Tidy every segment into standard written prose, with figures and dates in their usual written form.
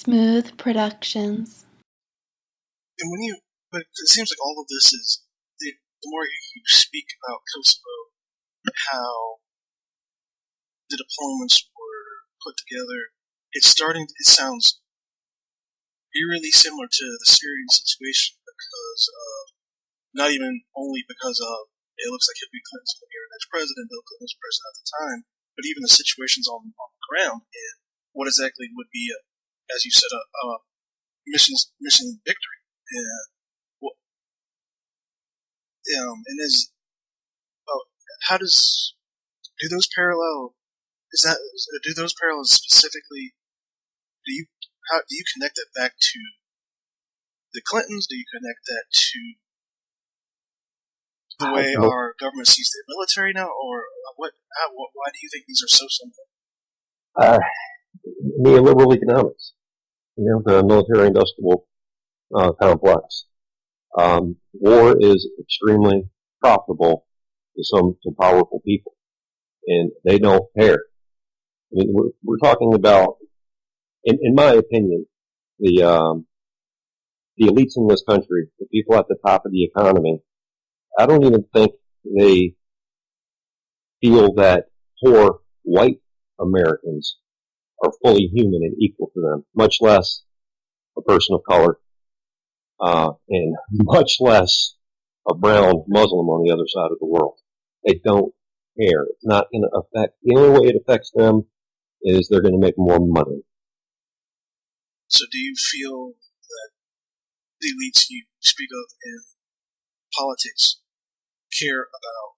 Smooth Productions. And but it seems like all of this is, the more you speak about Kosovo, how the deployments were put together, it sounds eerily similar to the Syrian situation because of, not even only because of, it looks like Hillary Clinton's going to be our next president, Bill Clinton was president at the time, but even the situations on the ground and what exactly would be, as you said, a mission victory. And how do those parallel? Do those parallels specifically? Do you connect it back to the Clintons? Do you connect that to the way our government sees the military now, or what? Why do you think these are so similar? Neoliberal economics, the military-industrial complex. War is extremely profitable to some powerful people, and they don't care. I mean, we're talking about, in my opinion, the elites in this country, the people at the top of the economy. I don't even think they feel that poor white Americans are fully human and equal to them, much less a person of color, and much less a brown Muslim on the other side of the world. They don't care. It's not going to affect, the only way it affects them is they're going to make more money. So do you feel that the elites you speak of in politics care about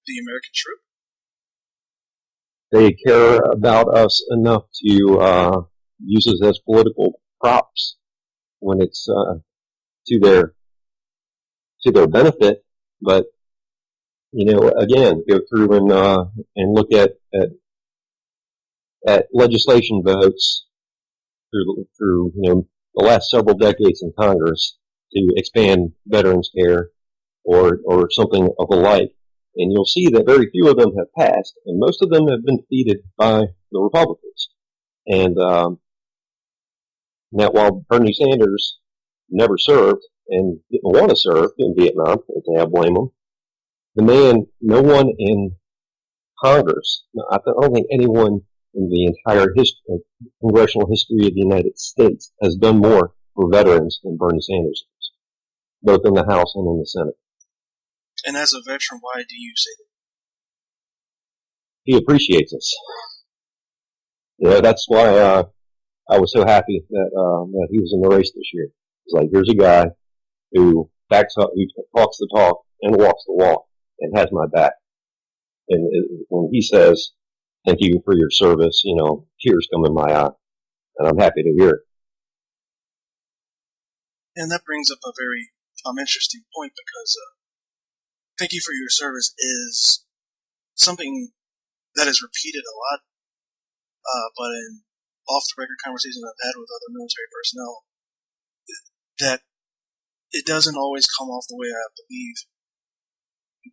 the American troop? They care about us enough to use us as political props when it's to their benefit. But again, go through and look at legislation votes through the last several decades in Congress to expand veterans care or something of the like. And you'll see that very few of them have passed, and most of them have been defeated by the Republicans. And now, while Bernie Sanders never served and didn't want to serve in Vietnam, I blame him, the man, no one in Congress, I don't think anyone in the entire congressional history of the United States has done more for veterans than Bernie Sanders has, both in the House and in the Senate. And as a veteran, why do you say that? He appreciates us. That's why I was so happy that he was in the race this year. It's like, here's a guy who backs up, who talks the talk and walks the walk and has my back. And when he says, "Thank you for your service," tears come in my eye, and I'm happy to hear it. And that brings up a very interesting point, because "thank you for your service" is something that is repeated a lot, but in off-the-record conversations I've had with other military personnel, that it doesn't always come off the way I believe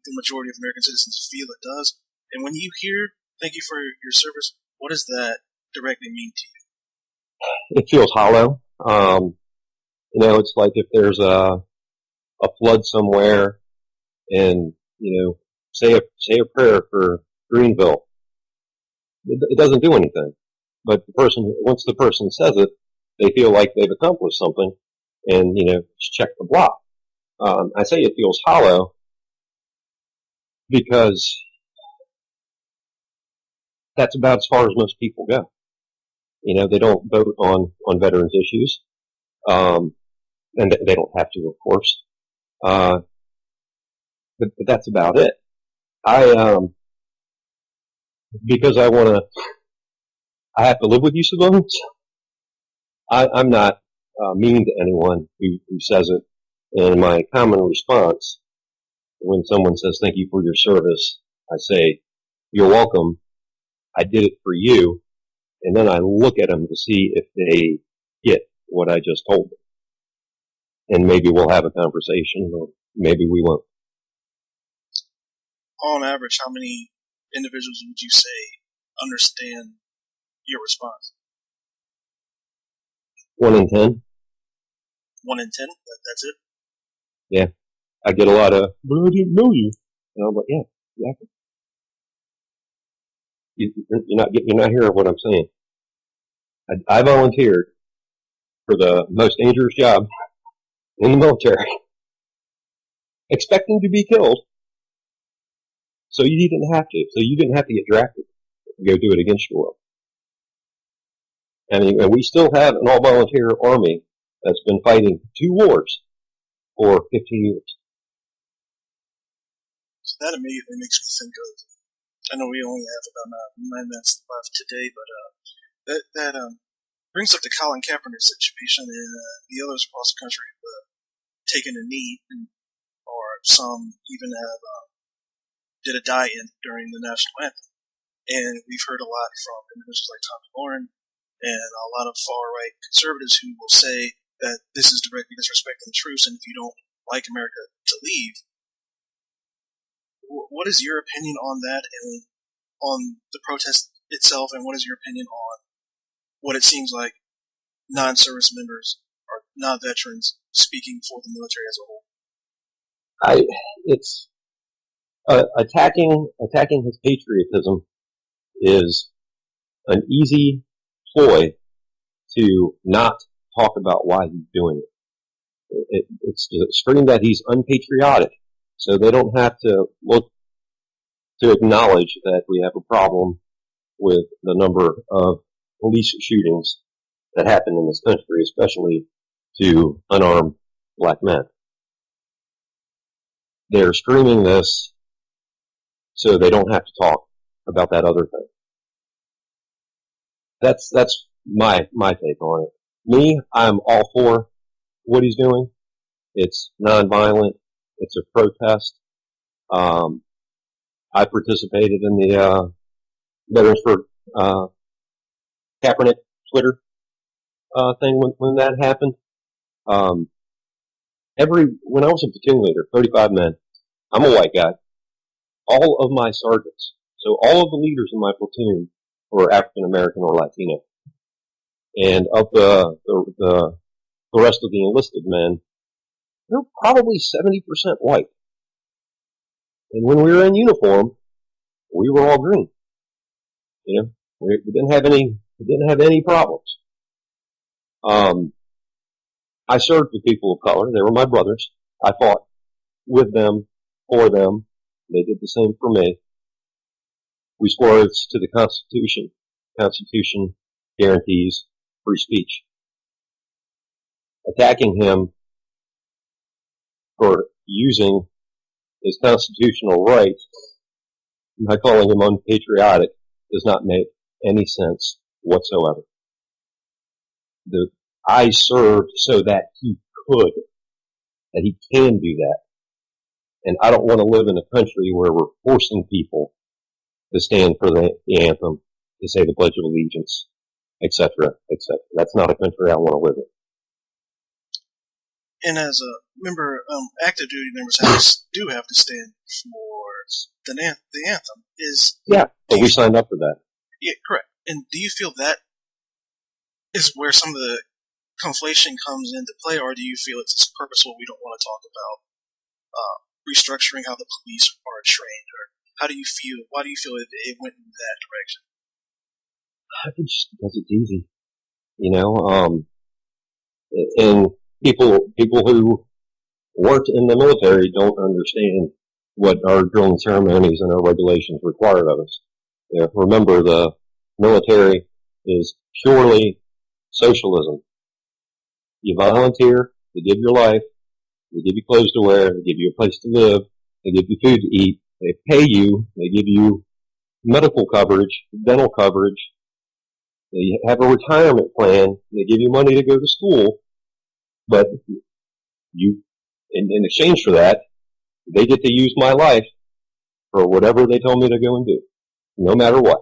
the majority of American citizens feel it does. And when you hear "thank you for your service," what does that directly mean to you? It feels hollow. It's like if there's a flood somewhere, and say a prayer for Greenville. It doesn't do anything. But once the person says it, they feel like they've accomplished something, and check the block. I say it feels hollow because that's about as far as most people go. They don't vote on veterans issues, and they don't have to, of course. But that's about it. Because I have to live with you civilians. I'm not mean to anyone who says it. And my common response when someone says "thank you for your service," I say, "You're welcome. I did it for you." And then I look at them to see if they get what I just told them. And maybe we'll have a conversation, or maybe we won't. On average, how many individuals would you say understand your response? 1 in 10. 1 in 10? That's it? Yeah. I get a lot of, but I didn't know you. And I'm like, yeah, exactly. You're not hearing what I'm saying. I volunteered for the most dangerous job in the military, expecting to be killed. So you didn't have to. So you didn't have to get drafted to go do it against your will. I mean, and we still have an all-volunteer army that's been fighting 2 wars for 15 years. So that immediately makes me think of, I know we only have about 9 minutes left today, but that brings up the Colin Kaepernick situation and the others across the country who have taken a knee, or some even have did a die-in during the national anthem. And we've heard a lot from individuals like Tommy Lauren and a lot of far-right conservatives who will say that this is directly disrespecting the troops, and if you don't like America, to leave. What is your opinion on that and on the protest itself, and what is your opinion on what it seems like non-service members or non-veterans speaking for the military as a whole? It's attacking his patriotism is an easy ploy to not talk about why he's doing it. It's to scream that he's unpatriotic, so they don't have to look to acknowledge that we have a problem with the number of police shootings that happen in this country, especially to unarmed black men. They're screaming this so they don't have to talk about that other thing. That's my take on it. Me, I'm all for what he's doing. It's nonviolent. It's a protest. I participated in the Veterans for Kaepernick Twitter thing when that happened. When I was a platoon leader, 35 men, I'm a white guy. All of my sergeants, so all of the leaders in my platoon were African American or Latino, and of the rest of the enlisted men, they're probably 70% white. And when we were in uniform, we were all green. You know, we didn't have any problems. I served with people of color. They were my brothers. I fought with them, for them. They did the same for me. We swore oaths to the Constitution. The Constitution guarantees free speech. Attacking him for using his constitutional right by calling him unpatriotic does not make any sense whatsoever. I served so that he can do that. And I don't want to live in a country where we're forcing people to stand for the anthem, to say the Pledge of Allegiance, etc., etc. That's not a country I want to live in. And as a member, active duty members do have to stand for the anthem. But we signed up for that. Yeah, correct. And do you feel that is where some of the conflation comes into play, or do you feel it's just purposeful? We don't want to talk about restructuring how the police are trained, or how do you feel? Why do you feel it went in that direction? I think just because it's easy, you know. And people who weren't in the military don't understand what our drilling ceremonies and our regulations require of us. You know, remember, the military is purely socialism. You volunteer, they give your life, they give you clothes to wear, they give you a place to live, they give you food to eat, they pay you, they give you medical coverage, dental coverage, they have a retirement plan, they give you money to go to school, but you, in exchange for that, they get to use my life for whatever they tell me to go and do, no matter what,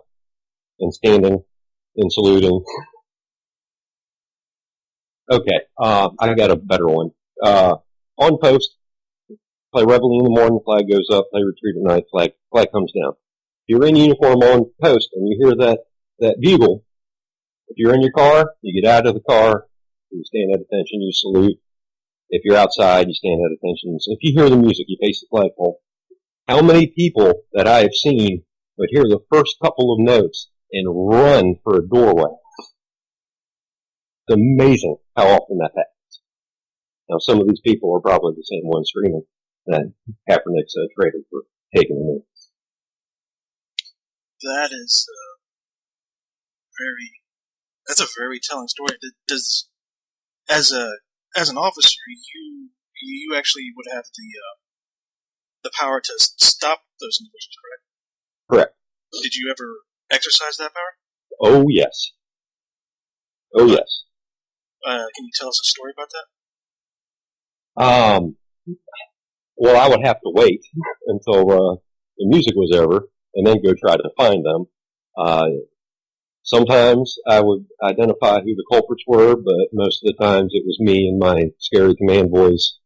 and standing and saluting. Okay, I got a better one. On post, play reveille in the morning, flag goes up, play retreat at night, flag comes down. If you're in uniform on post and you hear that bugle, if you're in your car, you get out of the car, You stand at attention, you salute. If you're outside, you stand at attention. So if you hear the music, you face the flagpole. How many people that I have seen would hear the first couple of notes and run for a doorway? It's amazing how often that happens. Now, some of these people are probably the same ones screaming that Kaepernick's a traitor for taking the knee. That is that's a very telling story. Does as an officer, you actually would have the power to stop those individuals, correct? Correct. Did you ever exercise that power? Oh, yes. Oh, yes. Can you tell us a story about that? Well, I would have to wait until the music was over and then go try to find them. Sometimes I would identify who the culprits were, but most of the times it was me and my scary command voice,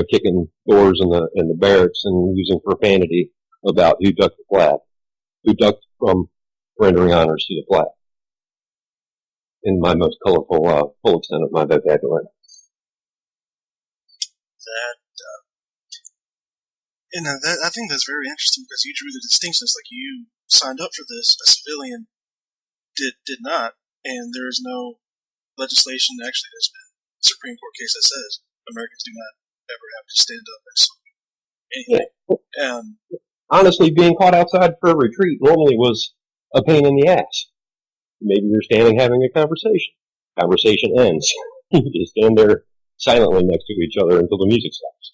kicking doors in the barracks and using profanity about who ducked the flag, who ducked from rendering honors to the flag, in my most colorful, full extent of my vocabulary. I think that's very interesting because you drew the distinctions. Like, you signed up for this, a civilian did not, and there is no legislation. Actually, there's been a Supreme Court case that says Americans do not ever have to stand up and salute anything. Yeah. Honestly, being caught outside for a retreat normally was a pain in the ass. Maybe you're standing having a conversation. Conversation ends. You just stand there silently next to each other until the music stops.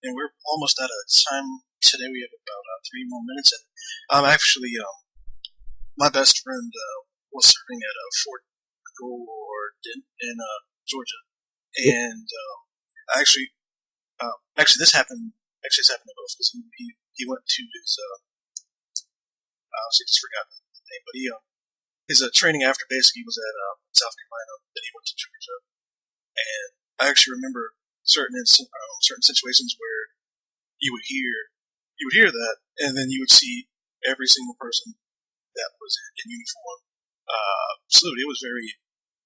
And we're almost out of time today. We have about 3 more minutes. And actually, my best friend was serving at Fort Gordon in Georgia, and actually, this happened. Actually, this happened to both because he went to his I just forgot the name, but his training after basic, he was at South Carolina. Then he went to Georgia, and I actually remember certain situations where you would hear that, and then you would see every single person that was in uniform salute. It was very,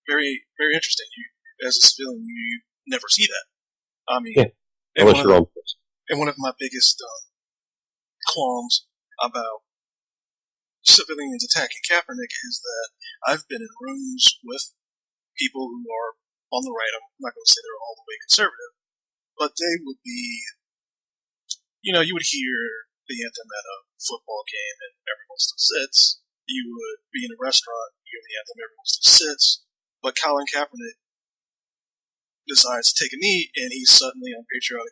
very, very interesting. You, as a civilian, you never see that. I mean, yeah. And one of my biggest qualms about civilians attacking Kaepernick is that I've been in rooms with people who are on the right. I'm not going to say they're all the way conservative, but they would be, you would hear the anthem at a football game and everyone still sits. You would be in a restaurant, you hear the anthem, everyone still sits. But Colin Kaepernick decides to take a knee, and he's suddenly unpatriotic